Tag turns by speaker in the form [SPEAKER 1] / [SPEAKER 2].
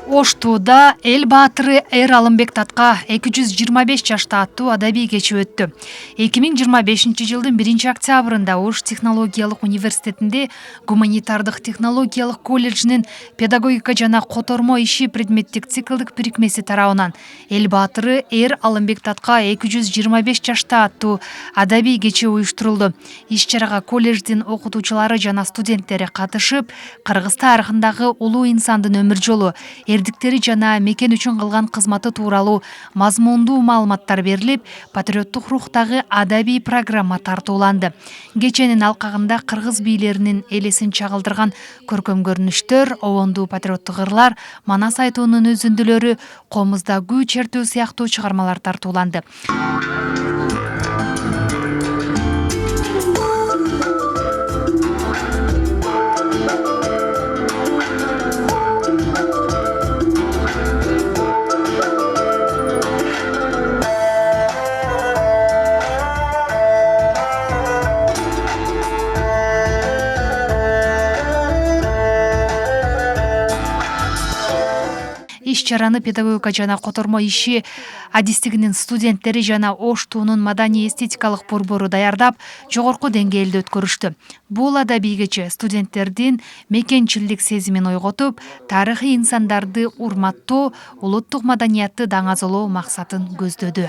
[SPEAKER 1] Ош тууда эл баатыры Эр Алымбек Татка 225 жашта аттуу адабий кечи өттү. 2025 жылдын 1-октябрында Ош технологиялык университетинде гуманитардык технологиялык колледжинин педагогика жана котормо иши предметтик циклдык бирикмеси тарабынан эл баатыры Эр Алымбек Татка 225 жашта аттуу адабий кечи уюштурулду. Иш-чарага колледждин окутуучулары жана студенттери катышып, Кыргыз тарыхындагы улуу инсандын өмүр жолу, эрдиктери жана мекен үчүн кылган кызматы тууралуу мазмундуу маалыматтар берилип, патриоттук рухтагы адабий программа тартууланды. Кеченин алкагында кыргыз бийлеринин элесин чагылдырган көркөм көрүнүштөр, обондуу патриоттук ырлар, Манас айтуунун өзүндүлөрү, Комузда күү чертүү сыяктуу чыгармалар тартууланды. Иш-чараны педагогика жана котормо иши адистигинин студенттери жана Ош туунун маданий эстетикалык борбору даярдап, жогорку деңгээлде өткөрүштү. Бул адабий кече студенттердин мекенчилдик сезимин ойготуп, тарыхый инсандарды урматтоо, улуттук маданиятты даңазолоо максатын көздөдү.